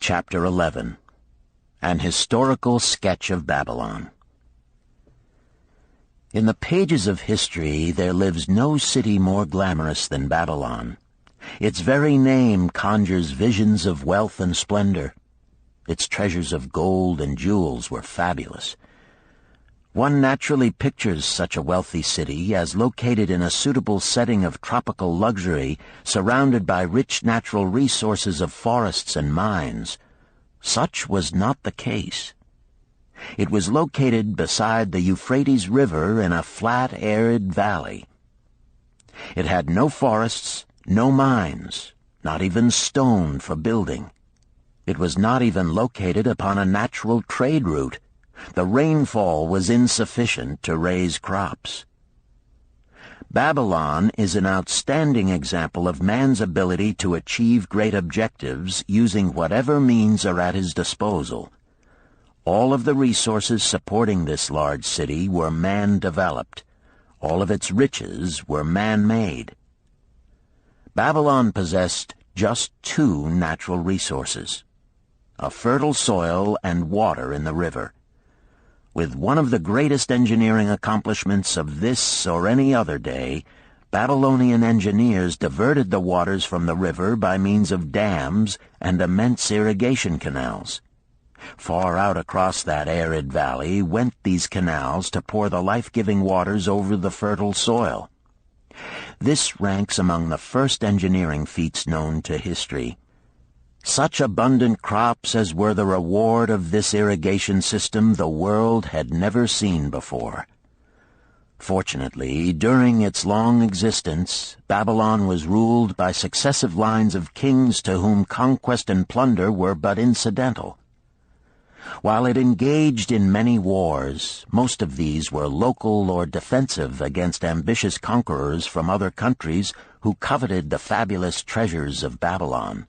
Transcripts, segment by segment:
Chapter 11. An Historical Sketch of Babylon. In the pages of history there lives no city more glamorous than Babylon. Its very name conjures visions of wealth and splendor. Its treasures of gold and jewels were fabulous. One naturally pictures such a wealthy city as located in a suitable setting of tropical luxury, surrounded by rich natural resources of forests and mines. Such was not the case. It was located beside the Euphrates River in a flat, arid valley. It had no forests, no mines, not even stone for building. It was not even located upon a natural trade route. The rainfall was insufficient to raise crops. Babylon is an outstanding example of man's ability to achieve great objectives using whatever means are at his disposal. All of the resources supporting this large city were man-developed. All of its riches were man-made. Babylon possessed just two natural resources: a fertile soil and water in the river. With one of the greatest engineering accomplishments of this or any other day, Babylonian engineers diverted the waters from the river by means of dams and immense irrigation canals. Far out across that arid valley went these canals to pour the life-giving waters over the fertile soil. This ranks among the first engineering feats known to history. Such abundant crops as were the reward of this irrigation system the world had never seen before. Fortunately, during its long existence, Babylon was ruled by successive lines of kings to whom conquest and plunder were but incidental. While it engaged in many wars, most of these were local or defensive against ambitious conquerors from other countries who coveted the fabulous treasures of Babylon.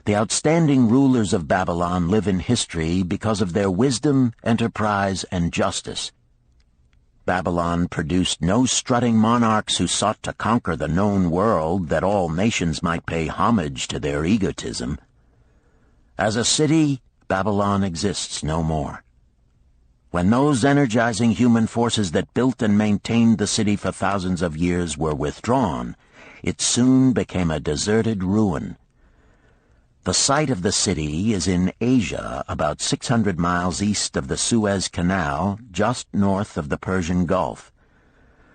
The outstanding rulers of Babylon live in history because of their wisdom, enterprise, and justice. Babylon produced no strutting monarchs who sought to conquer the known world that all nations might pay homage to their egotism. As a city, Babylon exists no more. When those energizing human forces that built and maintained the city for thousands of years were withdrawn, it soon became a deserted ruin. The site of the city is in Asia, about 600 miles east of the Suez Canal, just north of the Persian Gulf.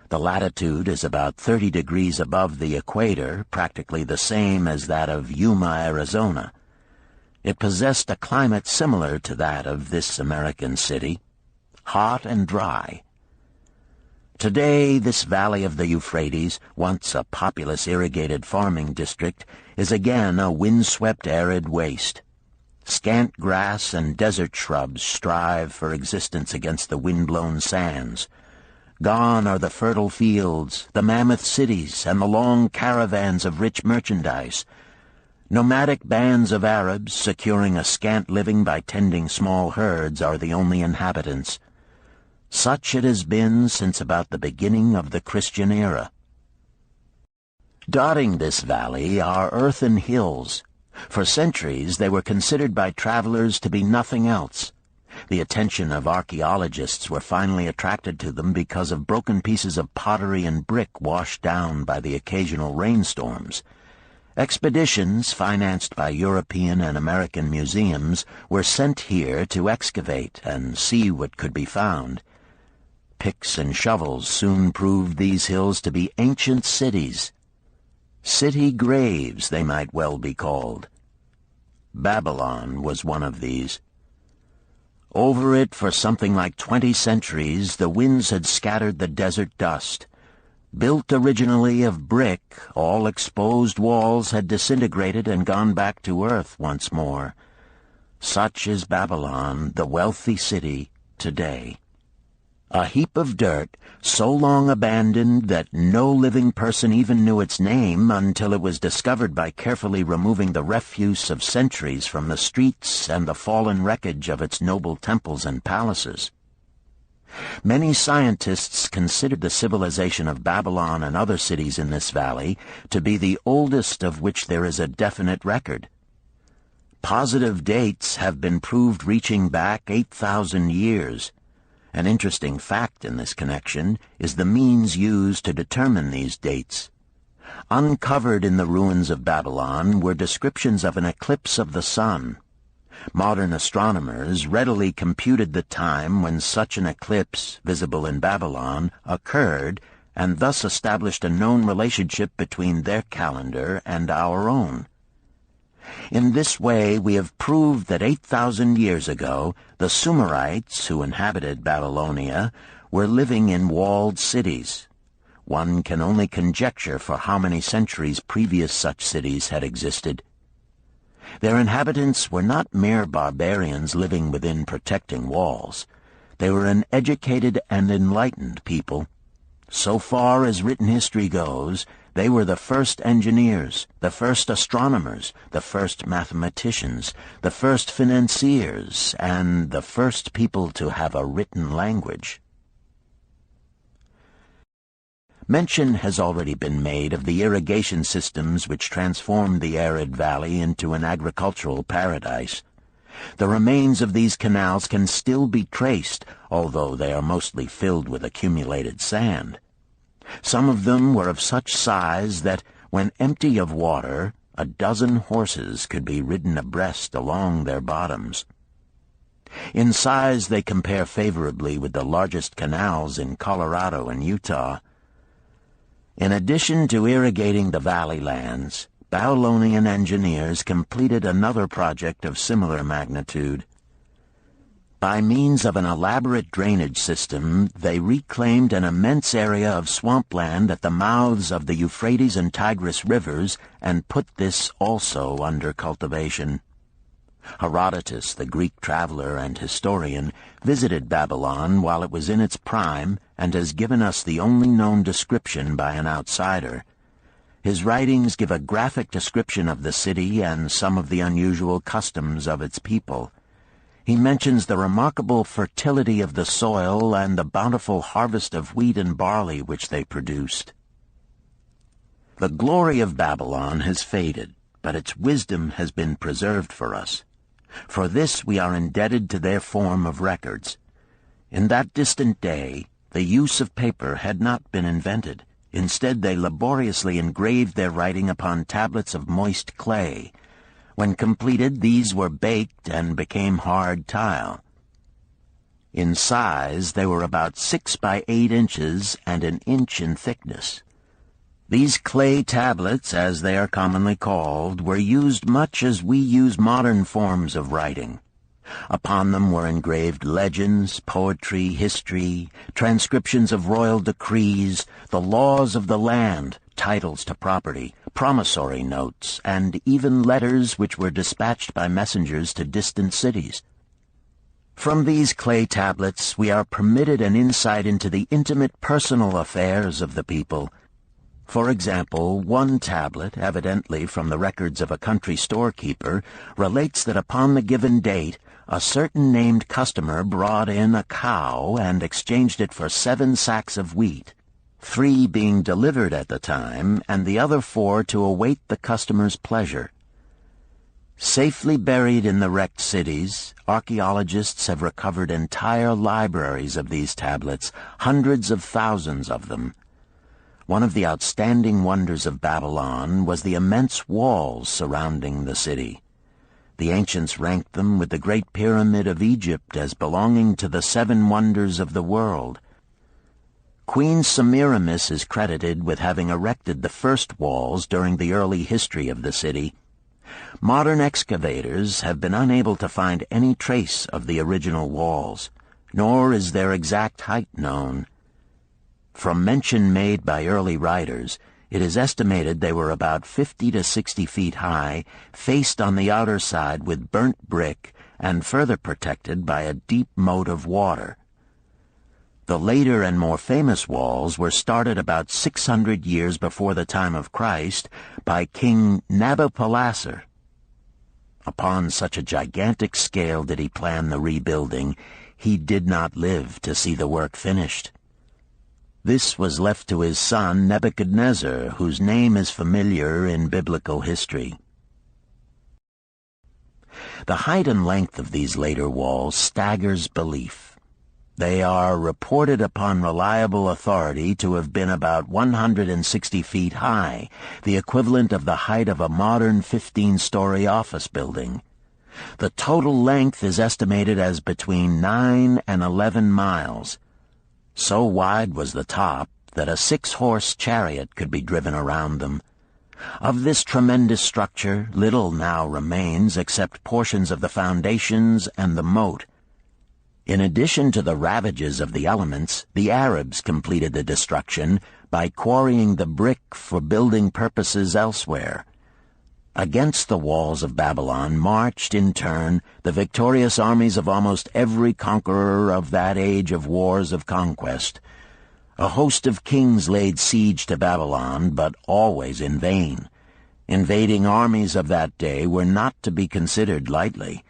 The latitude is about 30 degrees above the equator, practically the same as that of Yuma, Arizona. It possessed a climate similar to that of this American city, hot and dry. Today, this valley of the Euphrates, once a populous irrigated farming district, is again a windswept arid waste. Scant grass and desert shrubs strive for existence against the wind-blown sands. Gone are the fertile fields, the mammoth cities, and the long caravans of rich merchandise. Nomadic bands of Arabs, securing a scant living by tending small herds, are the only inhabitants. Such it has been since about the beginning of the Christian era. Dotting this valley are earthen hills. For centuries they were considered by travelers to be nothing else. The attention of archaeologists were finally attracted to them because of broken pieces of pottery and brick washed down by the occasional rainstorms. Expeditions, financed by European and American museums, were sent here to excavate and see what could be found. Picks and shovels soon proved these hills to be ancient cities. City graves, they might well be called. Babylon was one of these. Over it for something like 20 centuries, the winds had scattered the desert dust. Built originally of brick, all exposed walls had disintegrated and gone back to earth once more. Such is Babylon, the wealthy city, today. A heap of dirt, so long abandoned that no living person even knew its name until it was discovered by carefully removing the refuse of centuries from the streets and the fallen wreckage of its noble temples and palaces. Many scientists consider the civilization of Babylon and other cities in this valley to be the oldest of which there is a definite record. Positive dates have been proved reaching back 8,000 years. An interesting fact in this connection is the means used to determine these dates. Uncovered in the ruins of Babylon were descriptions of an eclipse of the sun. Modern astronomers readily computed the time when such an eclipse, visible in Babylon, occurred, and thus established a known relationship between their calendar and our own. In this way, we have proved that 8,000 years ago, the Sumerites who inhabited Babylonia were living in walled cities. One can only conjecture for how many centuries previous such cities had existed. Their inhabitants were not mere barbarians living within protecting walls. They were an educated and enlightened people. So far as written history goes, they were the first engineers, the first astronomers, the first mathematicians, the first financiers, and the first people to have a written language. Mention has already been made of the irrigation systems which transformed the arid valley into an agricultural paradise. The remains of these canals can still be traced, although they are mostly filled with accumulated sand. Some of them were of such size that, when empty of water, a dozen horses could be ridden abreast along their bottoms. In size they compare favorably with the largest canals in Colorado and Utah. In addition to irrigating the valley lands, Babylonian engineers completed another project of similar magnitude. By means of an elaborate drainage system, they reclaimed an immense area of swampland at the mouths of the Euphrates and Tigris rivers and put this also under cultivation. Herodotus, the Greek traveler and historian, visited Babylon while it was in its prime and has given us the only known description by an outsider. His writings give a graphic description of the city and some of the unusual customs of its people. He mentions the remarkable fertility of the soil and the bountiful harvest of wheat and barley which they produced. The glory of Babylon has faded, but its wisdom has been preserved for us. For this we are indebted to their form of records. In that distant day, the use of paper had not been invented. Instead, they laboriously engraved their writing upon tablets of moist clay. When completed, these were baked and became hard tile. In size, they were about 6 by 8 inches and an inch in thickness. These clay tablets, as they are commonly called, were used much as we use modern forms of writing. Upon them were engraved legends, poetry, history, transcriptions of royal decrees, the laws of the land, titles to property, promissory notes, and even letters which were dispatched by messengers to distant cities. From these clay tablets we are permitted an insight into the intimate personal affairs of the people. For example, one tablet, evidently from the records of a country storekeeper, relates that upon the given date, a certain named customer brought in a cow and exchanged it for 7 sacks of wheat, 3 being delivered at the time, and the other 4 to await the customer's pleasure. Safely buried in the wrecked cities, archaeologists have recovered entire libraries of these tablets, hundreds of thousands of them. One of the outstanding wonders of Babylon was the immense walls surrounding the city. The ancients ranked them with the Great Pyramid of Egypt as belonging to the 7 wonders of the world. Queen Semiramis is credited with having erected the first walls during the early history of the city. Modern excavators have been unable to find any trace of the original walls, nor is their exact height known. From mention made by early writers, it is estimated they were about 50 to 60 feet high, faced on the outer side with burnt brick, and further protected by a deep moat of water. The later and more famous walls were started about 600 years before the time of Christ by King Nabopolassar. Upon such a gigantic scale did he plan the rebuilding, he did not live to see the work finished. This was left to his son Nebuchadnezzar, whose name is familiar in biblical history. The height and length of these later walls staggers belief. They are reported upon reliable authority to have been about 160 feet high, the equivalent of the height of a modern 15-story office building. The total length is estimated as between 9 and 11 miles. So wide was the top that a 6-horse chariot could be driven around them. Of this tremendous structure, little now remains except portions of the foundations and the moat. In addition to the ravages of the elements, the Arabs completed the destruction by quarrying the brick for building purposes elsewhere. Against the walls of Babylon marched, in turn, the victorious armies of almost every conqueror of that age of wars of conquest. A host of kings laid siege to Babylon, but always in vain. Invading armies of that day were not to be considered lightly.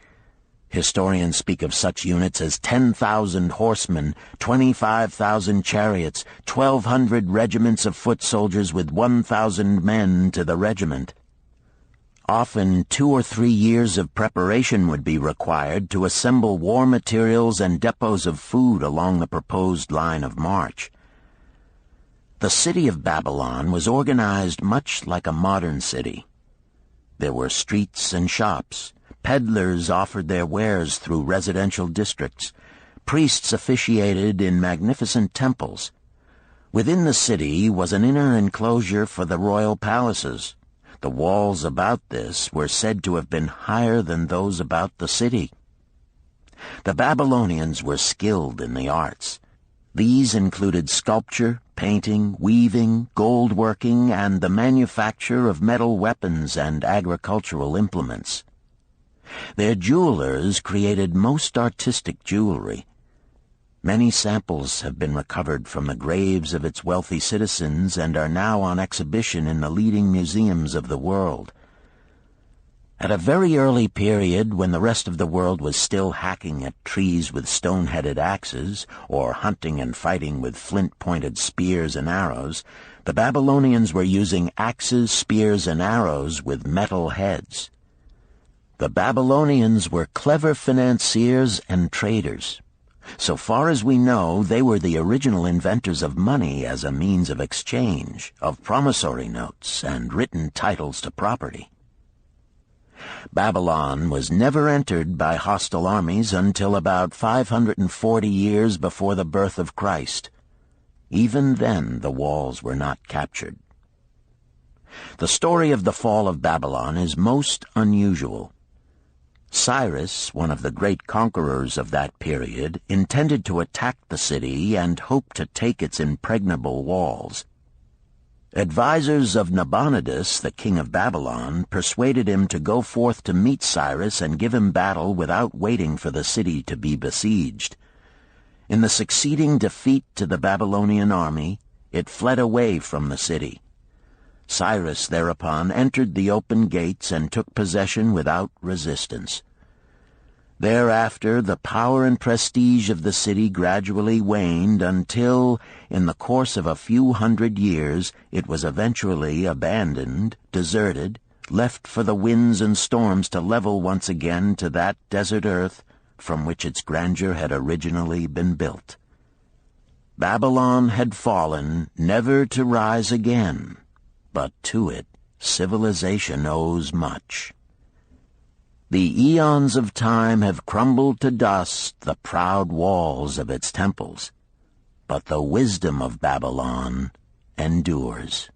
Historians speak of such units as 10,000 horsemen, 25,000 chariots, 1,200 regiments of foot soldiers with 1,000 men to the regiment. Often 2 or 3 years of preparation would be required to assemble war materials and depots of food along the proposed line of march. The city of Babylon was organized much like a modern city. There were streets and shops. Peddlers offered their wares through residential districts. Priests officiated in magnificent temples. Within the city was an inner enclosure for the royal palaces. The walls about this were said to have been higher than those about the city. The Babylonians were skilled in the arts. These included sculpture, painting, weaving, gold working, and the manufacture of metal weapons and agricultural implements. Their jewelers created most artistic jewelry. Many samples have been recovered from the graves of its wealthy citizens and are now on exhibition in the leading museums of the world. At a very early period, when the rest of the world was still hacking at trees with stone-headed axes, or hunting and fighting with flint-pointed spears and arrows, the Babylonians were using axes, spears, and arrows with metal heads. The Babylonians were clever financiers and traders. So far as we know, they were the original inventors of money as a means of exchange, of promissory notes, and written titles to property. Babylon was never entered by hostile armies until about 540 years before the birth of Christ. Even then the walls were not captured. The story of the fall of Babylon is most unusual. Cyrus, one of the great conquerors of that period, intended to attack the city and hoped to take its impregnable walls. Advisors of Nabonidus, the king of Babylon, persuaded him to go forth to meet Cyrus and give him battle without waiting for the city to be besieged. In the succeeding defeat to the Babylonian army, it fled away from the city. Cyrus thereupon entered the open gates and took possession without resistance. Thereafter the power and prestige of the city gradually waned until, in the course of a few hundred years, it was eventually abandoned, deserted, left for the winds and storms to level once again to that desert earth from which its grandeur had originally been built. Babylon had fallen, never to rise again, but to it civilization owes much. The eons of time have crumbled to dust the proud walls of its temples, but the wisdom of Babylon endures.